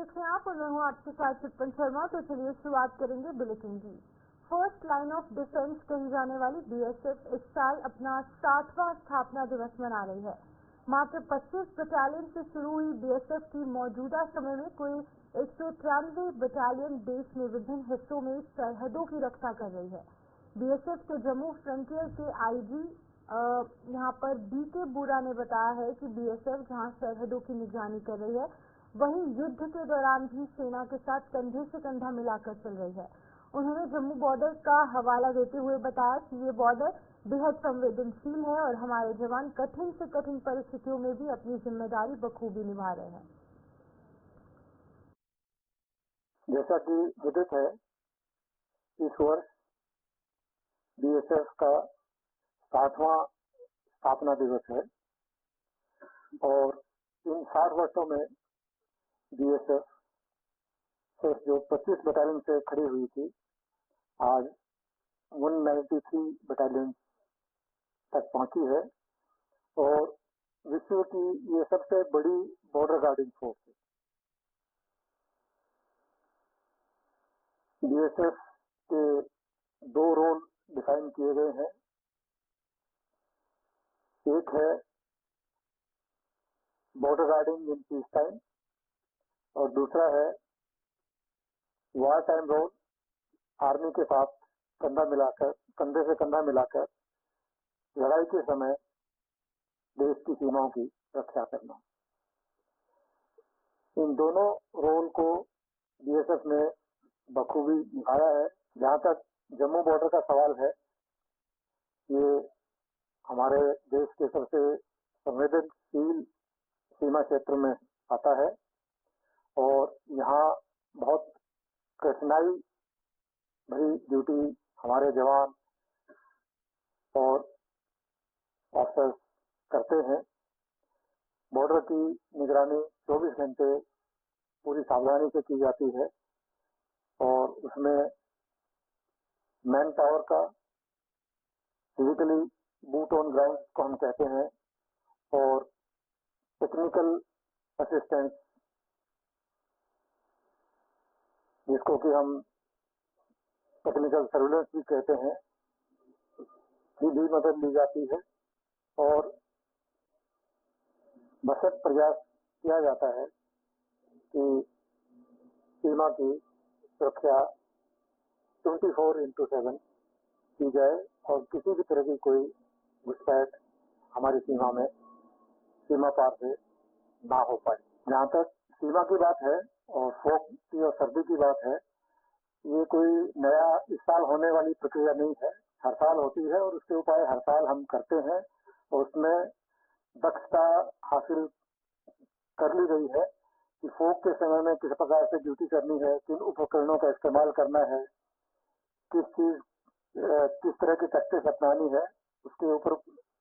देख रहे हैं आप और मैं हूँ आपके साथ चित्पन शर्मा। तो चलिए शुरुआत करेंगे बुलेटिन की। फर्स्ट लाइन ऑफ डिफेंस कही जाने वाली बीएसएफ इस साल अपना 60वां स्थापना दिवस मना रही है। मात्र 25 बटालियन से शुरू हुई बीएसएफ की मौजूदा समय में कुल 193 बटालियन देश में विभिन्न हिस्सों में सरहदों की रक्षा कर रही है। बीएसएफ के जम्मू फ्रंटियर के आईजी यहाँ पर बीके बुरा ने बताया है कि बीएसएफ जहाँ सरहदों की निगरानी कर रही है, वहीं युद्ध के दौरान भी सेना के साथ कंधे से कंधा मिलाकर चल रही है। उन्होंने जम्मू बॉर्डर का हवाला देते हुए बताया कि ये बॉर्डर बेहद संवेदनशील है और हमारे जवान कठिन से कठिन परिस्थितियों में भी अपनी जिम्मेदारी बखूबी निभा रहे हैं। जैसा कि विदित है, इस वर्ष बीएसएफ का 60वां स्थापना दिवस है और इन 60 वर्षों में बीएसएफ सिर्फ जो 25 बटालियन से खड़ी हुई थी, आज 193 बटालियन तक पहुंची है और विश्व की ये सबसे बड़ी बॉर्डर गार्डिंग फोर्स है। बीएसएफ के 2 रोल डिफाइन किए गए हैं। एक है border guarding in peace time और दूसरा है वार टाइम रोल, आर्मी के साथ कंधे से कंधा मिलाकर लड़ाई के समय देश की सीमाओं की रक्षा करना। इन दोनों रोल को बीएसएफ ने बखूबी निभाया है। जहां तक जम्मू बॉर्डर का सवाल है, ये हमारे देश के सबसे संवेदनशील सीमा क्षेत्र में आता है और यहाँ बहुत कठिनाई भरी ड्यूटी हमारे जवान और ऑफिसर्स करते हैं। बॉर्डर की निगरानी 24 घंटे पूरी सावधानी से की जाती है और उसमें मैन पावर का, फिजिकली बूट ऑन ग्राउंड को हम कहते हैं, और टेक्निकल असिस्टेंस जिसको कि हम टेक्निकल सर्विलेंस भी कहते हैं, की भी मदद ली जाती है और भरसक प्रयास किया जाता है कि सीमा की सुरक्षा 24/7 की जाए और किसी भी तरह की कोई घुसपैठ हमारी सीमा में सीमा पार से ना हो पाए। जहाँ तक सीमा की बात है और फोक की और सर्दी की बात है, ये कोई नया इस साल होने वाली प्रक्रिया नहीं है, हर साल होती है और उसके उपाय हर साल हम करते हैं और उसमें दक्षता हासिल कर ली गई है कि फोक के समय में किस प्रकार से ड्यूटी करनी है, किन उपकरणों का इस्तेमाल करना है, किस तरह की टैक्टिक्स अपनानी है, उसके ऊपर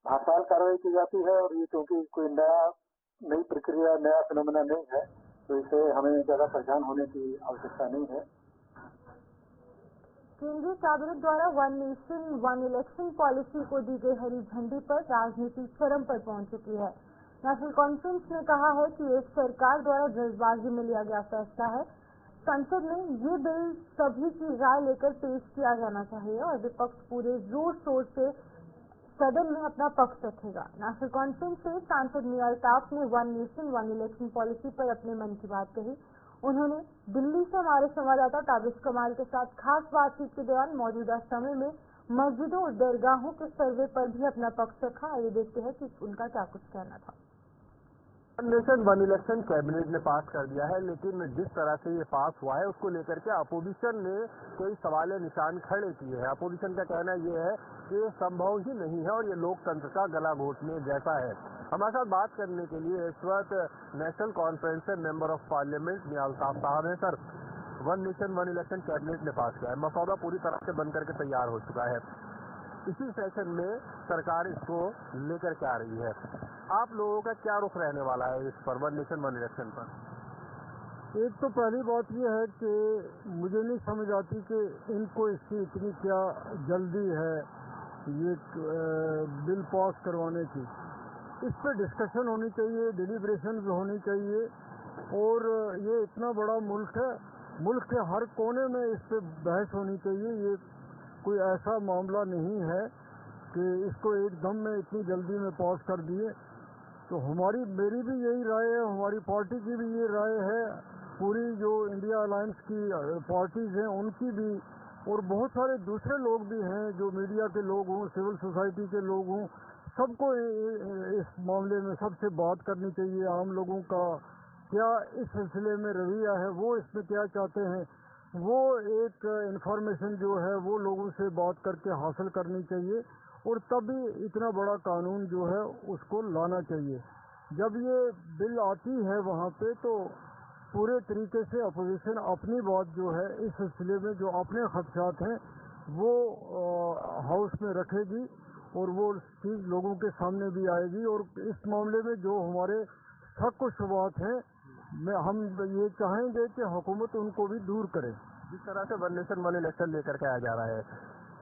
हर साल कार्रवाई की जाती है। और ये क्योंकि कोई नई प्रक्रिया, नया फिनोमेना नहीं है, तो इसे हमें ज्यादा परेशान होने की आवश्यकता नहीं है। केंद्रीय कैबिनेट द्वारा one nation one election policy को दी गई हरी झंडी पर राजनीति चरम पर पहुंच चुकी है। नेशनल कॉन्फ्रेंस ने कहा है कि एक सरकार द्वारा जल्दबाजी में लिया गया फैसला है। संसद में ये बिल सभी की राय लेकर पेश किया जाना चाहिए और विपक्ष पूरे जोर शोर से सदन में अपना पक्ष रखेगा। नेशनल कॉन्फ्रेंस से सांसद मीरा अल्ताफ ने one nation one election policy पर अपने मन की बात कही। उन्होंने दिल्ली से हमारे संवाददाता ताबिश कमाल के साथ खास बातचीत के दौरान मौजूदा समय में मस्जिदों और दरगाहों के सर्वे पर भी अपना पक्ष रखा। आइए देखते हैं कि उनका क्या कुछ कहना था। One nation one election cabinet ने पास कर दिया है, लेकिन जिस तरह से ये पास हुआ है उसको लेकर के अपोजिशन ने कई सवाल निशान खड़े किए हैं। अपोजिशन का कहना ये है कि ये संभव ही नहीं है और ये लोकतंत्र का गला घोटने जैसा है। हमारे साथ बात करने के लिए इस वक्त नेशनल कॉन्फ्रेंस से मेंबर ऑफ पार्लियामेंट मियां अल्ताफ साहब हैं। Sir, one nation one election cabinet ने पास किया है, मसौदा पूरी तरह से बन करके तैयार हो चुका है। इसी सेशन में सरकार इसको लेकर के आ रही है। आप लोगों का क्या रुख रहने वाला है इस पर, वन नेशन वन इलेक्शन पर? एक तो पहली बात यह है कि मुझे नहीं समझ आती कि इनको इसकी इतनी क्या जल्दी है ये बिल पास करवाने की। इस पर डिस्कशन होनी चाहिए, डिलिब्रेशन होनी चाहिए और ये इतना बड़ा मुल्क है, मुल्क के हर कोने में इस पे बहस होनी चाहिए। ये कोई ऐसा मामला नहीं है कि इसको एकदम में इतनी जल्दी में पास कर दिए। तो मेरी भी यही राय है, हमारी पार्टी की भी ये राय है, पूरी जो इंडिया अलायंस की पार्टीज हैं उनकी भी, और बहुत सारे दूसरे लोग भी हैं जो मीडिया के लोग हों, सिविल सोसाइटी के लोग हों, सबको इस मामले में सबसे बात करनी चाहिए। आम लोगों का क्या इस सिलसिले में रवैया है, वो इसमें क्या चाहते हैं, वो एक इन्फॉर्मेशन जो है वो लोगों से बात करके हासिल करनी चाहिए, और तभी इतना बड़ा कानून जो है उसको लाना चाहिए। जब ये बिल आती है वहाँ पे तो पूरे तरीके से अपोजिशन अपनी बात जो है इस सिलसिले में जो अपने खदशात हैं वो हाउस में रखेगी, और वो चीज़ लोगों के सामने भी आएगी। और इस मामले में जो हमारे शक व शुबहात हैं, हम ये चाहेंगे कि हुकूमत उनको भी दूर करे। जिस तरह से वन नेशन वन इलेक्शन लेकर के आया जा रहा है,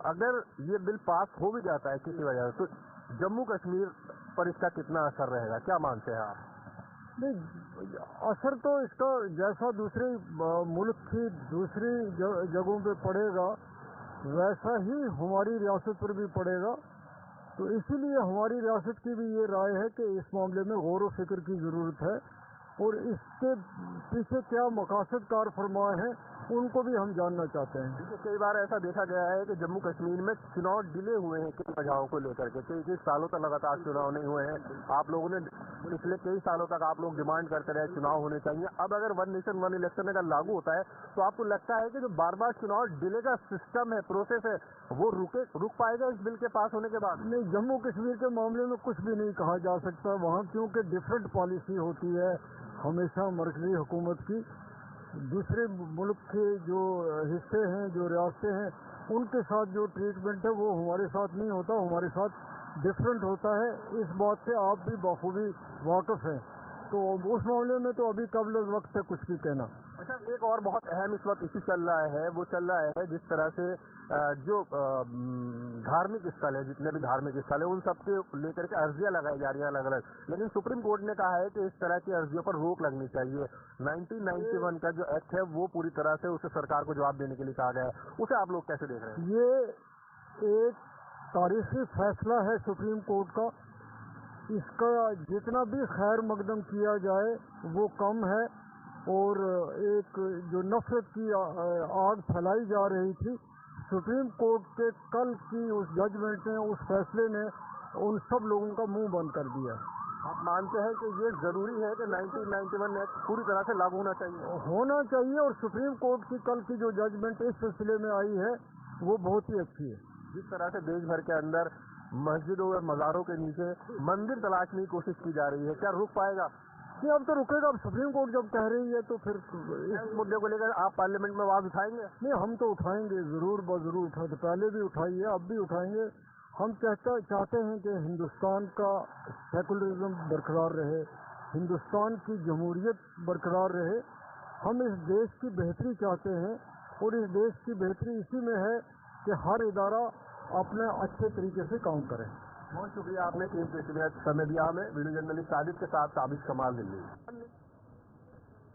अगर ये बिल पास हो भी जाता है किसी वजह से, तो जम्मू कश्मीर पर इसका कितना असर रहेगा, क्या मानते हैं आप? नहीं, असर तो इसका जैसा दूसरे मुल्क की दूसरी जगहों पे पड़ेगा वैसा ही हमारी रियासत पर भी पड़ेगा। तो इसीलिए हमारी रियासत की भी ये राय है कि इस मामले में गौर व फिक्र की ज़रूरत है, और इसके पीछे क्या मकासद कार फरमाए हैं उनको भी हम जानना चाहते हैं। क्योंकि कई बार ऐसा देखा गया है कि जम्मू कश्मीर में चुनाव डिले हुए हैं कई वजहों को लेकर के, कई सालों तक लगातार चुनाव नहीं हुए हैं। आप लोगों ने पिछले कई सालों तक आप लोग डिमांड करते रहे चुनाव होने चाहिए। अब अगर वन नेशन वन इलेक्शन अगर लागू होता है तो आपको लगता है कि जो बार बार चुनाव डिले का सिस्टम है, प्रोसेस है, वो रुक पाएगा इस बिल के पास होने के बाद? नहीं, जम्मू कश्मीर के मामले में कुछ भी नहीं कहा जा सकता। वहाँ क्योंकि डिफरेंट पॉलिसी होती है हमेशा मरकजी हुकूमत की, दूसरे मुल्क के जो हिस्से हैं, जो रियासतें हैं, उनके साथ जो ट्रीटमेंट है वो हमारे साथ नहीं होता, हमारे साथ डिफरेंट होता है। इस बात से आप भी बखूबी वाकिफ हैं। तो उस मामले में तो अभी कबल वक्त है कुछ भी कहना। अच्छा, एक और बहुत अहम इस वक्त इशू चल रहा है, वो चल रहा है जिस तरह से जो धार्मिक स्थल है, जितने भी धार्मिक स्थल है, उन सब के लेकर के अर्जियां लगाई जा रही हैं अलग अलग। लेकिन सुप्रीम कोर्ट ने कहा है कि इस तरह की अर्जियों पर रोक लगनी चाहिए। 1991 का जो एक्ट है वो पूरी तरह से उसे सरकार को जवाब देने के लिए कहा गया है। उसे आप लोग कैसे देख रहे हैं? ये एक तारीखी फैसला है सुप्रीम कोर्ट का। इसका जितना भी खैर मकदम किया जाए वो कम है, और एक जो नफरत की आग फैलाई जा रही थी, सुप्रीम कोर्ट के कल की उस जजमेंट ने, उस फैसले ने उन सब लोगों का मुंह बंद कर दिया। आप मानते हैं कि ये जरूरी है कि 1991 एक्ट पूरी तरह से लागू होना चाहिए? और सुप्रीम कोर्ट की कल की जो जजमेंट इस सिलसिले में आई है वो बहुत ही अच्छी है। जिस तरह से देश भर के अंदर मस्जिदों और मज़ारों के नीचे मंदिर तलाशने की कोशिश की जा रही है, क्या रुक पाएगा? नहीं, अब तो रुकेगा। अब सुप्रीम कोर्ट जब कह रही है तो फिर इस मुद्दे को लेकर आप पार्लियामेंट में आवाज उठाएंगे? नहीं, हम तो उठाएंगे, जरूर उठाते, पहले भी उठाई है, अब भी उठाएंगे। हम चाहते हैं कि हिंदुस्तान का सेकुलरिज्म बरकरार रहे, हिंदुस्तान की जमहूरियत बरकरार रहे। हम इस देश की बेहतरी चाहते हैं, और इस देश की बेहतरी इसी में है कि हर इदारा अपने अच्छे तरीके से काम करे। बहुत शुक्रिया, आपने समय दिया हमें। वीडियो जर्नलिस्ट सादिक के साथ साबित कमाल, दिल्ली।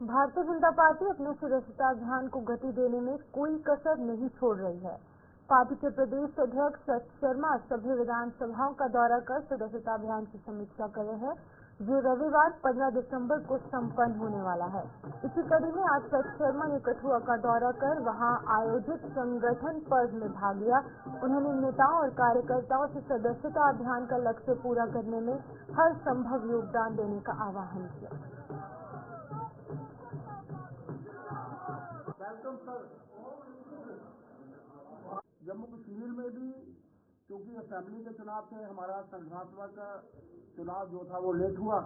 भारतीय जनता पार्टी अपने सदस्यता अभियान को गति देने में कोई कसर नहीं छोड़ रही है। पार्टी के प्रदेश अध्यक्ष शशि शर्मा सभी विधानसभाओं का दौरा कर सदस्यता अभियान की समीक्षा कर रहे हैं, जो रविवार 15 दिसंबर को संपन्न होने वाला है। इसी कड़ी में आज शशि शर्मा ने कठुआ का दौरा कर वहां आयोजित संगठन पर्व में भाग लिया। उन्होंने नेताओं और कार्यकर्ताओं से सदस्यता अभियान का लक्ष्य पूरा करने में हर संभव योगदान देने का आह्वान किया। जम्मू कश्मीर में भी क्योंकि असेंबली के चुनाव से हमारा संगठनात्मक चुनाव जो था वो लेट हुआ।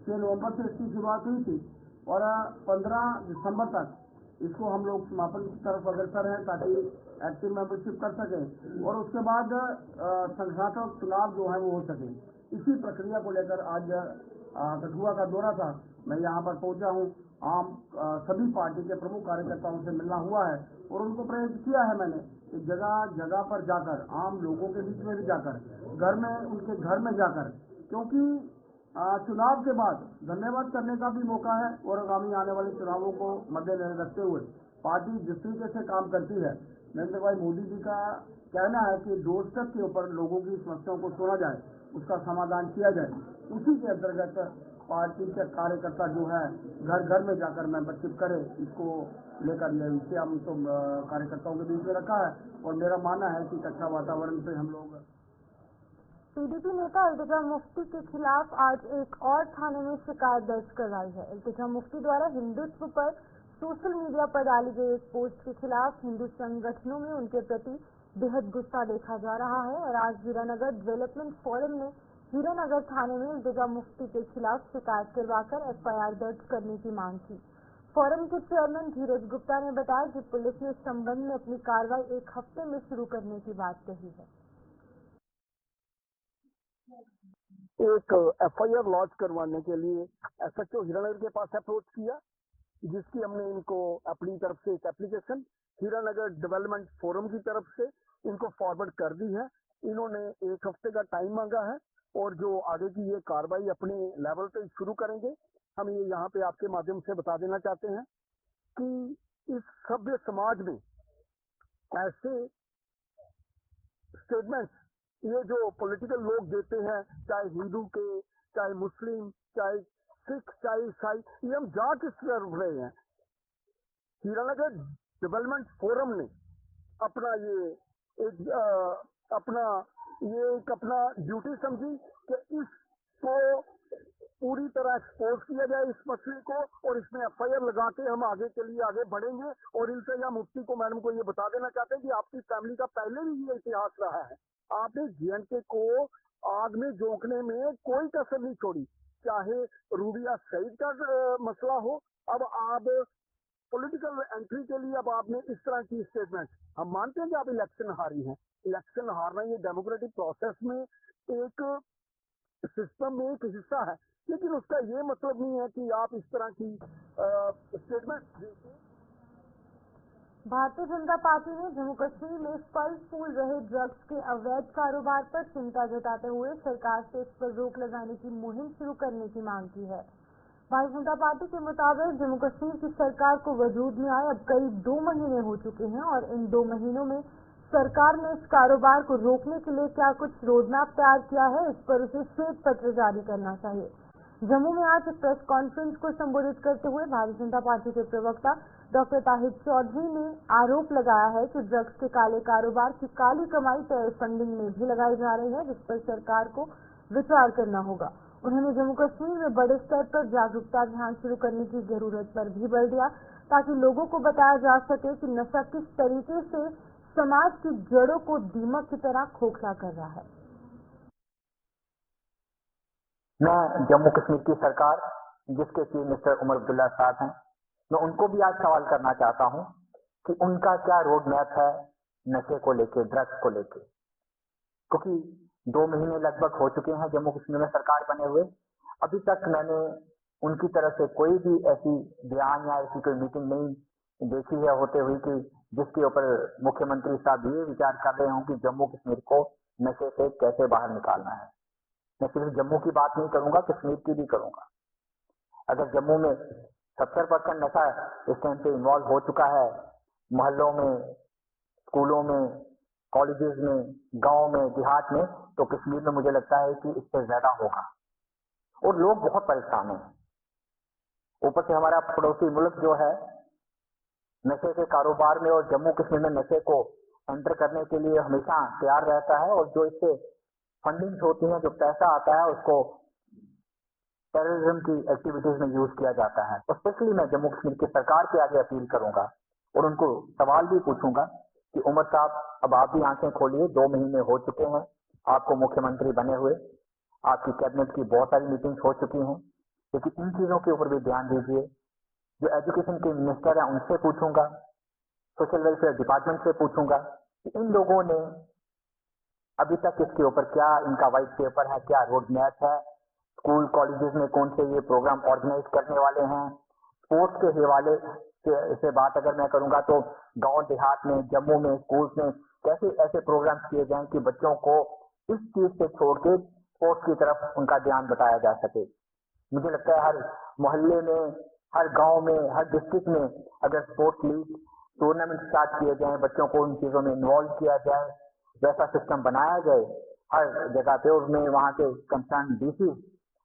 6 नवंबर से इसकी शुरुआत हुई थी और 15 दिसंबर तक इसको हम लोग समापन की तरफ अग्रसर हैं ताकि एक्टिव मेंबरशिप कर सकें और उसके बाद संगठनात्मक चुनाव जो है वो हो सके। इसी प्रक्रिया को लेकर आज कठुआ का दौरा था। मैं यहाँ पर पहुँचा हूँ। सभी पार्टी के प्रमुख कार्यकर्ताओं से मिलना हुआ है और उनको प्रेरित किया है मैंने कि जगह जगह पर जाकर, आम लोगों के बीच में भी जाकर, घर में उनके घर में जाकर, क्योंकि चुनाव के बाद धन्यवाद करने का भी मौका है और आगामी आने वाले चुनावों को मद्देनजर रखते हुए पार्टी जिस तरीके से काम करती है, नरेंद्र भाई मोदी जी का कहना है कि डोरस्टेप के ऊपर लोगों की समस्याओं को सुना जाए, उसका समाधान किया जाए। उसी के अंतर्गत पार्टी के कार्यकर्ता जो है घर घर में जाकर मेंबरशिप करे, इसको लेकर यह विषय हम तो कार्यकर्ताओं के बीच में रखा है और मेरा मानना है कि अच्छा वातावरण से हम लोग। पीडीपी नेता इल्तिजा मुफ्ती के खिलाफ आज एक और थाने में शिकायत दर्ज करवाई है। इल्तिजा मुफ्ती द्वारा हिंदुत्व पर सोशल मीडिया पर डाली गई एक पोस्ट के खिलाफ हिंदू संगठनों में उनके प्रति बेहद गुस्सा देखा जा रहा है और आज हीरानगर डेवलपमेंट फोरम ने हीरानगर थाने में इल्तिजा मुफ्ती के खिलाफ शिकायत करवाकर एफआईआर दर्ज करने की मांग की। फोरम के चेयरमैन धीरज गुप्ता ने बताया कि पुलिस ने इस संबंध में अपनी कार्रवाई एक हफ्ते में शुरू करने की बात कही है। एक एफआईआर लॉन्च करवाने के लिए एसएचओ हीरानगर के पास अप्रोच किया, जिसकी हमने इनको अपनी तरफ से एक एप्लीकेशन हीरानगर डेवलपमेंट फोरम की तरफ से इनको फॉरवर्ड कर दी है। इन्होंने एक हफ्ते का टाइम मांगा है और जो आगे की ये कार्रवाई अपने लेवल पे शुरू करेंगे। हम ये यहाँ पे आपके माध्यम से बता देना चाहते हैं कि इस सभ्य समाज में ऐसे स्टेटमेंट्स ये जो पॉलिटिकल लोग देते हैं, चाहे हिंदू के, चाहे मुस्लिम, चाहे सिख, चाहे ईसाई, ये हम जा किस तरफ रहे हैं। हीरानगर डेवलपमेंट फोरम ने अपना अपना ड्यूटी समझी कि इसको पूरी तरह एक्सपोज किया जाए इस मसले को और इसमें एफआईआर लगा के हम आगे के लिए आगे बढ़ेंगे। और इल्तिजा मुफ्ती को, मैडम को ये बता देना चाहते हैं कि आपकी फैमिली का पहले भी ये इतिहास रहा है। आपने जेएनके को आग में झोंकने में कोई कसर नहीं छोड़ी, चाहे रूबिया सईद का मसला हो। अब आप पॉलिटिकल एंट्री के लिए अब आपने इस तरह की स्टेटमेंट, हम मानते हैं कि आप इलेक्शन हारी हैं। इलेक्शन हारना ये डेमोक्रेटिक प्रोसेस में एक सिस्टम में एक हिस्सा है, लेकिन उसका ये मतलब नहीं है कि आप इस तरह की स्टेटमेंट। भारतीय जनता पार्टी ने जम्मू कश्मीर में फल फूल रहे ड्रग्स के अवैध कारोबार पर चिंता जताते हुए सरकार से इस पर रोक लगाने की मुहिम शुरू करने की मांग की है। भारतीय जनता पार्टी के मुताबिक जम्मू कश्मीर की सरकार को वजूद में आए अब करीब 2 महीने हो चुके हैं और इन 2 महीनों में सरकार ने इस कारोबार को रोकने के लिए क्या कुछ रोडमैप तैयार किया है, इस पर उसे श्वेत पत्र जारी करना चाहिए। जम्मू में आज एक प्रेस कॉन्फ्रेंस को संबोधित करते हुए भारतीय जनता पार्टी के प्रवक्ता डॉक्टर ताहिर चौधरी ने आरोप लगाया है कि ड्रग्स के काले कारोबार की काली कमाई टेरर फंडिंग में भी लगाई जा रही है, जिस पर सरकार को विचार करना होगा। उन्होंने जम्मू कश्मीर में बड़े स्तर पर जागरूकता अभियान शुरू करने की जरूरत पर भी बल दिया, ताकि लोगों को बताया जा सके कि नशा किस तरीके से समाज की जड़ों को दीमक की तरह खोखला कर रहा है। मैं जम्मू कश्मीर की सरकार, जिसके चीफ मिनिस्टर उमर अब्दुल्ला साहब हैं, मैं उनको भी आज सवाल करना चाहता हूं कि उनका क्या रोड मैप है नशे को लेके, ड्रग्स को लेके। क्योंकि 2 महीने लगभग हो चुके हैं जम्मू कश्मीर में सरकार बने हुए, अभी तक मैंने उनकी तरफ से कोई भी ऐसी बयान या ऐसी कोई मीटिंग नहीं देखी है होते हुए कि जिसके ऊपर मुख्यमंत्री साहब ये विचार कर रहे हों कि जम्मू कश्मीर को नशे से कैसे बाहर निकालना है। मैं सिर्फ जम्मू की बात नहीं करूंगा, कश्मीर की भी करूंगा। अगर जम्मू में 70% नशा इस टाइम पे इन्वॉल्व हो चुका है, मोहल्लों में, स्कूलों में, कॉलेजेस में, गांव में, देहात में, तो कश्मीर में मुझे लगता है कि इससे ज्यादा होगा और लोग बहुत परेशान हैं। ऊपर से हमारा पड़ोसी मुल्क जो है नशे के कारोबार में और जम्मू कश्मीर में नशे को एंटर करने के लिए हमेशा तैयार रहता है और जो इससे फंडिंग्स होती हैं, जो पैसा आता है, उसको टेररिज्म की एक्टिविटीज में यूज किया जाता है। स्पेशली मैं जम्मू कश्मीर की सरकार के आगे अपील करूंगा और उनको सवाल भी पूछूंगा कि उमर साहब, अब आप भी आंखें खोलिए, 2 महीने हो चुके हैं आपको मुख्यमंत्री बने हुए, आपकी कैबिनेट की बहुत सारी मीटिंग्स हो चुकी हैं, लेकिन इन चीजों के ऊपर भी ध्यान दीजिए। जो एजुकेशन के मिनिस्टर हैं उनसे पूछूंगा, सोशल वेलफेयर डिपार्टमेंट से पूछूंगा कि इन लोगों ने अभी तक इसके ऊपर क्या इनका व्हाइट पेपर है, क्या रोड मैप है, स्कूल कॉलेजेस में कौन से ये प्रोग्राम ऑर्गेनाइज करने वाले हैं। स्पोर्ट्स के हवाले से बात अगर मैं करूंगा तो गांव देहात में, जम्मू में, स्कूल्स में कैसे ऐसे प्रोग्राम किए जाएं कि बच्चों को इस चीज से छोड़ के स्पोर्ट्स की तरफ उनका ध्यान बताया जा सके। मुझे लगता है हर मोहल्ले में, हर गांव में, हर डिस्ट्रिक्ट में अगर स्पोर्ट्स लीग टूर्नामेंट स्टार्ट किए जाएं, बच्चों को उन चीजों में इन्वॉल्व किया जाए, वैसा सिस्टम बनाया जाए हर जगह पे, उसमें वहाँ के कंसर्न डीसी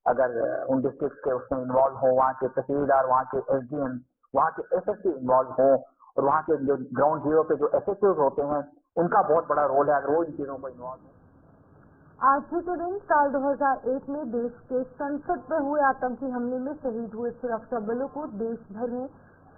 अगर उन डिस्ट्रिक्ट के उसमें इन्वॉल्व हो, वहाँ के तहसीलदार, वहाँ के एसडीएम, वहाँ के एसएसपी इन्वॉल्व हो, और वहाँ के जो ग्राउंड जीरो पे जो एसएचओ होते हैं उनका बहुत बड़ा रोल है अगर वो इन चीजों को इन्वॉल्व हो। आज ही के दिन साल 2001 में देश के संसद पर हुए आतंकी हमले में शहीद हुए सुरक्षा बलों को देश भर में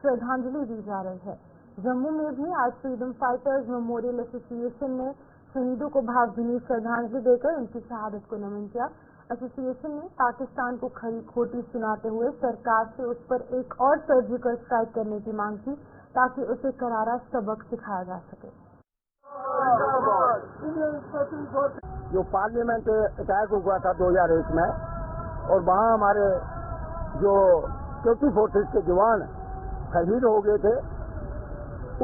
श्रद्धांजलि दी जा रही है। जम्मू में भी आज फ्रीडम फाइटर्स मेमोरियल एसोसिएशन ने शहीदों को भावभीनी श्रद्धांजलि देकर उनकी शहादत को नमन किया। एसोसिएशन ने पाकिस्तान को खरी खोटी सुनाते हुए सरकार से उस पर एक और सर्जिकल स्ट्राइक करने की मांग की ताकि उसे करारा सबक सिखाया जा सके। जो पार्लियामेंट अटैक हुआ था 2001 में, और वहाँ हमारे जो सिक्योरिटी फोर्सेस के जवान शहीद हो गए थे,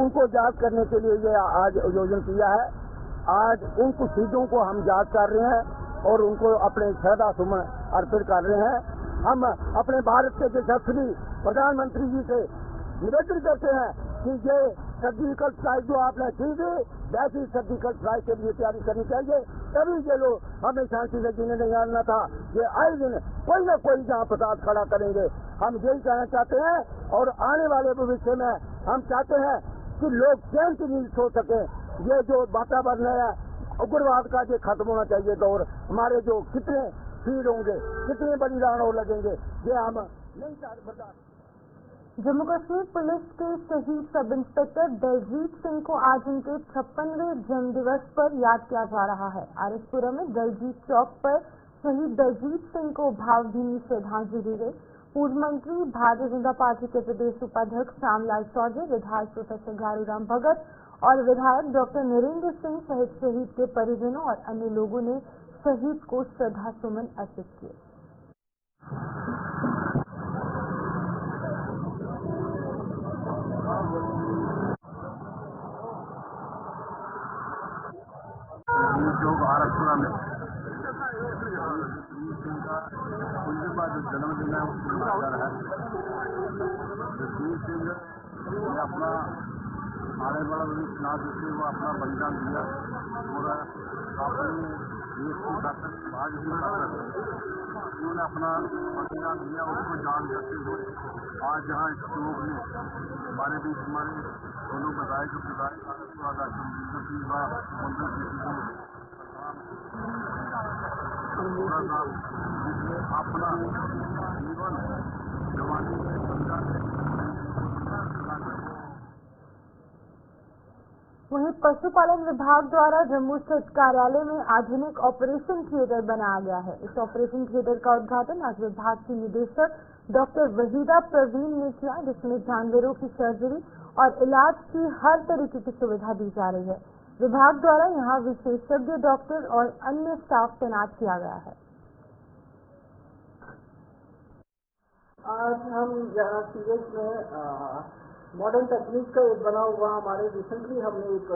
उनको याद करने के लिए ये आज आयोजन किया है। आज उन कुछ चीजों को हम याद कर रहे हैं और उनको अपने श्रद्धा सुमन अर्पित कर रहे हैं। हम अपने भारत के यशस्वी प्रधानमंत्री जी से निवेदन करते हैं कि ये सर्जिकल स्ट्राइक जो आपने की थी, वैसी सर्जिकल स्ट्राइक के लिए तैयारी करनी चाहिए। तभी ये लोग हमें शांति से जीने नहीं आना था। ये आए दिन कोई न कोई जहाँ प्रसाद खड़ा करेंगे। हम यही कहना चाहते हैं, और आने वाले भविष्य में हम चाहते हैं कि लोग चैन की नींद सो सके। ये जो वातावरण है उग्रवाद का, ये खत्म होना चाहिए दौर। हमारे जो कितने शहीद होंगे, कितने बलिदान हो लगेंगे, ये हम नहीं बता। जम्मू कश्मीर पुलिस के शहीद सब इंस्पेक्टर दलजीत सिंह को आज उनके 56वें जन्म दिवस पर याद किया जा रहा है। आरएसपुरा में दलजीत चौक पर शहीद दलजीत सिंह को भावभीनी श्रद्धांजलि दी गई। पूर्व मंत्री, भारतीय जनता पार्टी के प्रदेश उपाध्यक्ष श्यामलाल चौधरी, विधायक प्रोफेसर घारूराम भगत और विधायक डॉक्टर नरेंद्र सिंह सहित शहीद के परिजनों और अन्य लोगों ने शहीद को श्रद्धा सुमन अर्पित किए। लोग आरक्षण में उनका जो जन्मदिन है उसको मनाया है। जगदीश सिंह ने अपना आने वाला चुनाव जिससे वो अपना बलिदान दिया और अपने देश की खातिर, भाग्य की खातिर उन्होंने अपना बलिदान दिया। उसको जान करते हुए आज यहाँ इस लोग ने हमारे बीच हमारे दोनों विधायक जिसने अपना जीवन जवानी वहीं पशुपालन विभाग द्वारा जम्मू स्थित कार्यालय में आधुनिक ऑपरेशन थिएटर बनाया गया है। इस ऑपरेशन थिएटर का उद्घाटन आज विभाग की निदेशक डॉक्टर वहीदा प्रवीण ने किया, जिसमें जानवरों की सर्जरी और इलाज की हर तरीके की सुविधा दी जा रही है। विभाग द्वारा यहाँ विशेषज्ञ डॉक्टर और अन्य स्टाफ तैनात किया गया है। आज हम यहाँ सीएच में मॉडर्न टेक्निक का एक बना हुआ हमारे रिसेंटली हमने एक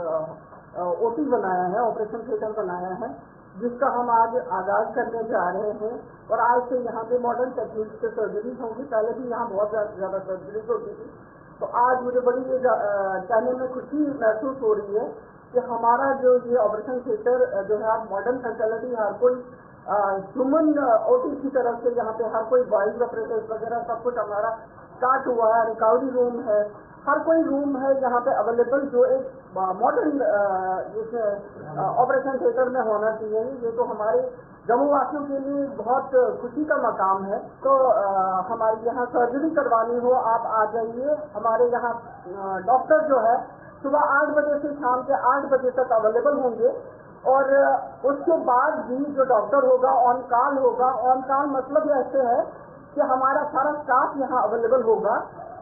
ओटी बनाया है, ऑपरेशन थिएटर बनाया है, जिसका हम आज आगाज करने जा रहे हैं। और आज से यहाँ पे मॉडर्न टेक्निक से सर्जरीज होंगी। पहले भी यहाँ बहुत ज़्यादा सर्जरीज होती थी। तो आज मुझे बड़ी कहने में खुशी महसूस हो रही है कि हमारा जो ये ऑपरेशन थिएटर जो है मॉडर्न फैसिलिटी, हर कोई ह्यूमन ओटी की तरफ से यहाँ पे हर कोई वॉइस ऑपरेटर्स वगैरह सब कुछ हमारा स्टार्ट हुआ है। रिकवरी रूम है, हर कोई रूम है यहाँ पे अवेलेबल, जो एक मॉडर्न ऑपरेशन थिएटर में होना चाहिए। ये तो हमारे जम्मू वासियों के लिए बहुत खुशी का मकाम है। तो हमारे यहाँ सर्जरी करवानी हो, आप आ जाइए। हमारे यहाँ डॉक्टर जो है सुबह 8 बजे से शाम के 8 बजे तक अवेलेबल होंगे। और उसके बाद भी जो डॉक्टर होगा ऑन कॉल होगा। ऑन कॉल मतलब ऐसे है कि हमारा सारा स्टाफ यहाँ अवेलेबल होगा,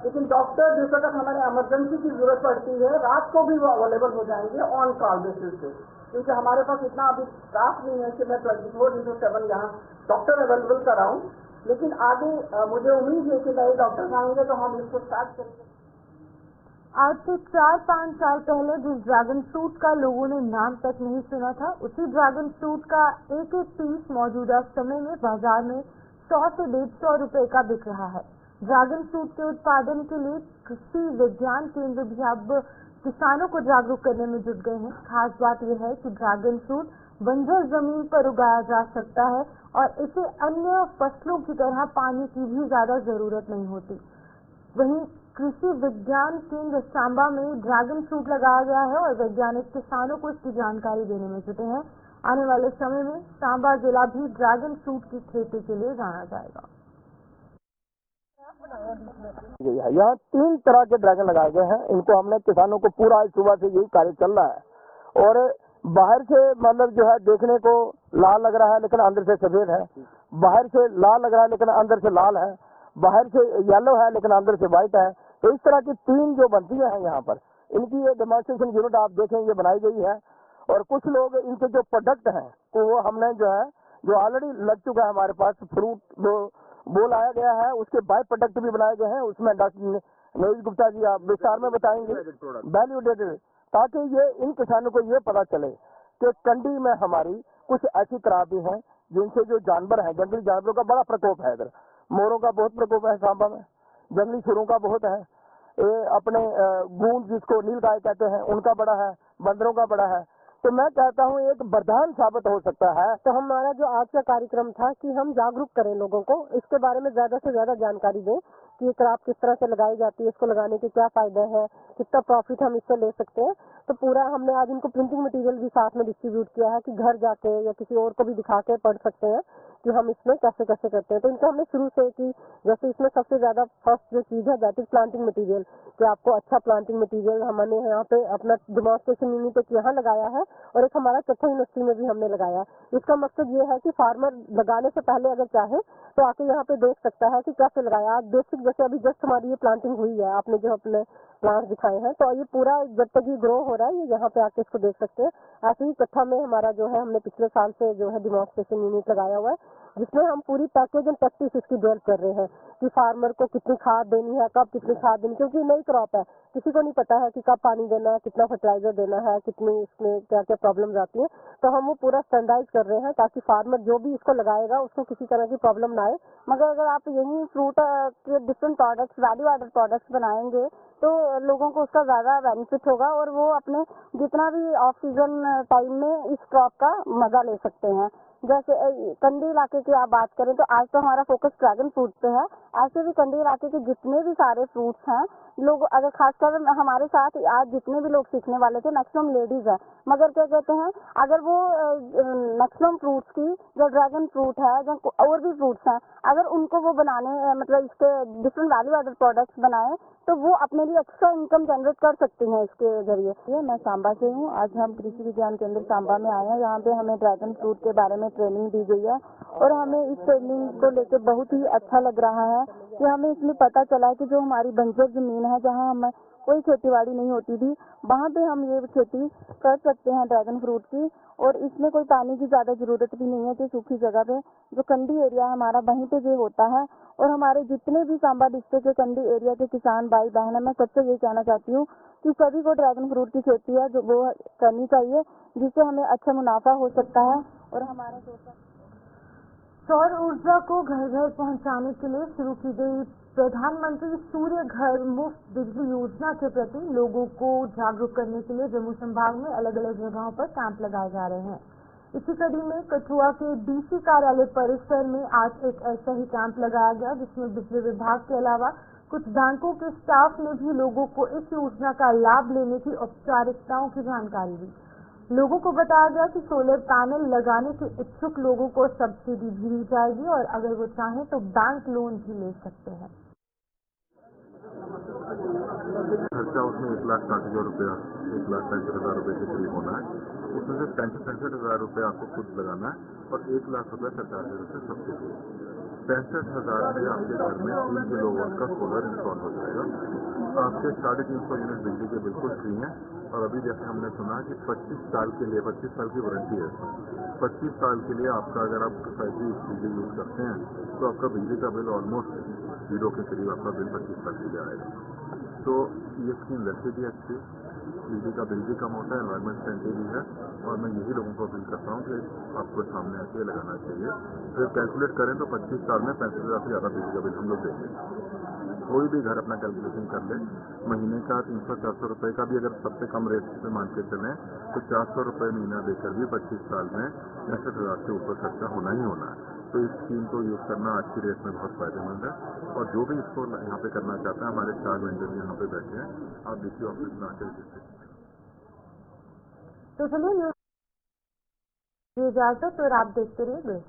लेकिन डॉक्टर जिस वक्त हमारे इमरजेंसी की जरूरत पड़ती है रात को भी वो अवेलेबल हो जाएंगे ऑन कॉल बेसिस पे, क्योंकि हमारे पास इतना अभी स्टाफ नहीं है कि मैं 24/7 यहाँ डॉक्टर अवेलेबल कराऊँ। लेकिन आगे मुझे उम्मीद है कि नए डॉक्टर आएंगे तो हम इसको स्टार्ट करेंगे। आज से 4-5 साल पहले जिस ड्रैगन फ्रूट का लोगों ने नाम तक नहीं सुना था, उसी ड्रैगन फ्रूट का एक एक पीस मौजूदा समय में बाजार में 100 से 150 रुपए का बिक रहा है। ड्रैगन फ्रूट के उत्पादन के लिए कृषि विज्ञान केंद्र भी अब किसानों को जागरूक करने में जुट गए हैं। खास बात यह है कि ड्रैगन फ्रूट बंजर जमीन पर उगाया जा सकता है और इसे अन्य फसलों की तरह पानी की भी ज्यादा जरूरत नहीं होती। वहीं कृषि विज्ञान केंद्र सांबा में ड्रैगन फ्रूट लगाया गया है और वैज्ञानिक किसानों को इसकी जानकारी देने में जुटे हैं। आने वाले समय में सांबा जिला भी ड्रैगन फ्रूट की खेती के लिए जाना जाएगा। यहाँ 3 तरह के ड्रैगन लगाए गए हैं। इनको हमने किसानों को पूरा आज सुबह से यही कार्य चल रहा है और बाहर से मतलब जो है देखने को लाल लग रहा है लेकिन अंदर से सफेद है, बाहर से लाल लग रहा है लेकिन अंदर से लाल है, बाहर से येलो है लेकिन अंदर से व्हाइट है। तो इस तरह की 3 जो बनती है यहाँ पर, इनकी ये डेमोन्स्ट्रेशन यूनिट आप देखें ये बनाई गई है और कुछ लोग इनके जो प्रोडक्ट हैं तो वो हमने जो है जो ऑलरेडी लग चुका है हमारे पास फ्रूट वो लाया गया है, उसके बाय प्रोडक्ट भी बनाए गए हैं। उसमें डॉक्टर नीरज गुप्ता जी आप विस्तार में बताएंगे वैल्यूडेटेड, ताकि ये इन किसानों को ये पता चले कि कंडी में हमारी कुछ ऐसी खराबी हैं जिनसे जो जानवर हैं, जंगली जानवरों का बड़ा प्रकोप है। इधर मोरों का बहुत प्रकोप है सांबा में, जंगली सुरों का बहुत है, ये अपने गूंज जिसको नीलगाय कहते हैं उनका बड़ा है, बंदरों का बड़ा है। तो मैं कहता हूँ एक वरदान साबित हो सकता है। तो हमारा जो आज का कार्यक्रम था कि हम जागरूक करें लोगों को, इसके बारे में ज्यादा से ज्यादा जानकारी दें कि ये क्रॉप किस तरह से लगाई जाती है, इसको लगाने के क्या फायदे हैं, कितना प्रॉफिट हम इससे ले सकते हैं। तो पूरा हमने आज इनको प्रिंटिंग मटेरियल भी साथ में डिस्ट्रीब्यूट किया है कि घर जाके या किसी और को भी दिखा के पढ़ सकते हैं कि हम इसमें कैसे कैसे करते हैं। तो इनको हमने शुरू से कि जैसे इसमें सबसे ज्यादा फर्स्ट जो चीज है दैट इज प्लांटिंग मटेरियल, कि आपको अच्छा प्लांटिंग मटेरियल हमने यहाँ पे अपना डेमोन्स्ट्रेशन यूनिट एक यहाँ लगाया है और एक हमारा चट्टा यूनिवर्सिटी में भी हमने लगाया। इसका मकसद ये है कि फार्मर लगाने से पहले अगर चाहे तो आके यहाँ पे देख सकता है कि कैसे लगाया। आज बेसिक जैसे अभी जस्ट हमारी ये प्लांटिंग हुई है, आपने जो अपने प्लांट्स दिखाए हैं, तो ये पूरा जब तक ये ग्रो हो रहा है ये यहाँ पे आके इसको देख सकते हैं। ऐसे ही कट्ठा में हमारा जो है हमने पिछले साल से जो है डेमोन्स्ट्रेशन यूनिट लगाया हुआ है, जिसमें हम पूरी पैकेज एंड प्रैक्टिस इसकी डेवलप कर रहे हैं कि फार्मर को कितनी खाद देनी है, कब कितनी खाद देनी, क्योंकि नई क्रॉप है, किसी को नहीं पता है कि कब पानी देना है, कितना फर्टिलाइजर देना है, कितनी इसमें क्या क्या प्रॉब्लम्स आती है। तो हम वो पूरा स्टैंडर्डाइज कर रहे हैं ताकि फार्मर जो भी इसको लगाएगा उसको किसी तरह की प्रॉब्लम ना आए। मगर अगर आप यही फ्रूट के different products, value added products बनाएंगे तो लोगों को उसका ज्यादा बेनिफिट होगा और वो अपने जितना भी ऑफ सीजन टाइम में इस क्रॉप का मजा ले सकते हैं। जैसे कंडी इलाके की आप बात करें तो आज तो हमारा फोकस ड्रैगन फ्रूट पे है। ऐसे भी कंडी इलाके के जितने भी सारे फ्रूट्स हैं, लोग अगर खासकर हमारे साथ आज जितने भी लोग सीखने वाले थे मैक्सिमम लेडीज है, मगर क्या कहते हैं अगर वो मैक्सिमम फ्रूट्स की जो ड्रैगन फ्रूट है जो और भी फ्रूट्स हैं, अगर उनको वो बनाने मतलब इसके डिफरेंट वैल्यू एडेड प्रोडक्ट्स बनाए तो वो अपने लिए एक्स्ट्रा इनकम जनरेट कर सकती हैं इसके जरिए। मैं सांबा से हूँ। आज हम कृषि विज्ञान केंद्र सांबा में आए हैं। यहाँ पे हमें ड्रैगन फ्रूट के बारे में ट्रेनिंग दी गई है और हमें इस ट्रेनिंग को लेकर बहुत ही अच्छा लग रहा है कि हमें इसमें पता चला है कि जो हमारी बंजर जमीन है जहाँ हमें कोई खेतीबाड़ी नहीं होती थी, वहाँ पे हम ये खेती कर सकते हैं ड्रैगन फ्रूट की। और इसमें कोई पानी की ज्यादा जरूरत भी नहीं है कि सूखी जगह पे जो कंडी एरिया है हमारा वहीं पे ये होता है। और हमारे जितने भी सांबा डिस्ट्रिक्ट के कंडी एरिया के किसान भाई बहन है, मैं सबसे यही कहना चाहती हूँ कि सभी को ड्रैगन फ्रूट की खेती है जो वो करनी चाहिए, जिससे हमें अच्छा मुनाफा हो सकता है। और हमारा सौर ऊर्जा को घर घर पहुंचाने के लिए शुरू की गई प्रधानमंत्री सूर्य घर मुफ्त बिजली योजना के प्रति लोगों को जागरूक करने के लिए जम्मू संभाग में अलग अलग जगहों पर कैंप लगाए जा रहे हैं। इसी कड़ी में कठुआ के डीसी कार्यालय परिसर में आज एक ऐसा ही कैंप लगाया गया जिसमें बिजली विभाग के अलावा कुछ बैंकों के स्टाफ ने भी लोगों को इस योजना का लाभ लेने की औपचारिकताओं की जानकारी दी। लोगों को बताया गया कि सोलर पैनल लगाने के इच्छुक लोगों को सब्सिडी भी दी जाएगी और अगर वो चाहें तो बैंक लोन भी ले सकते हैं। खर्चा उसमें 1,60,000 रुपया, 1,65,000 रुपये के करीब होना है। उसमें से 65,000 रुपये आपको खुद लगाना है और 1,00,000 रुपये सरकार की तरफ से सब्सिडी। 65,000 में आपके घर में 3 किलोवाट का सोलर इंस्टॉल हो जाएगा। आपके 350 यूनिट बिजली के बिल्कुल फ्री हैं। और अभी जैसे हमने सुना कि 25 साल के लिए 25 साल की वारंटी है। 25 साल के लिए आपका अगर आप सोसाइटी बिजली यूज करते हैं तो आपका बिजली का बिल ऑलमोस्ट 0 के करीब आपका बिल 25 साल के लिए आएगा। तो ये स्कीम वैसे भी अच्छी, बिजली का बिल भी कम होता है, एनवायरमेंट फ्रेंडली भी है, और मैं यही लोगों को अपील करता हूँ कि आपको सामने आके लगाना चाहिए। फिर कैलकुलेट करें तो 25 साल में 35,000 से ज़्यादा बिजली का बिल हम लोग देंगे। कोई भी घर अपना कैलकुलेशन कर ले, महीने का 300-400 रुपये का भी अगर सबसे कम रेट पे मान के चलें तो 400 रुपये महीना देकर भी 25 साल में 65,000 से ऊपर खर्चा होना ही होना है। तो इस स्कीम को यूज करना आज की रेट में बहुत फायदेमंद है, और जो भी इसको यहाँ पे करना चाहते हैं, हमारे 4 वेंडर यहाँ पे बैठे हैं, आप डीसी ऑफिस में आकर रजिस्ट्रेशन। तो चलिए न्यूज इजाजत, और आप देखते रहिए देश।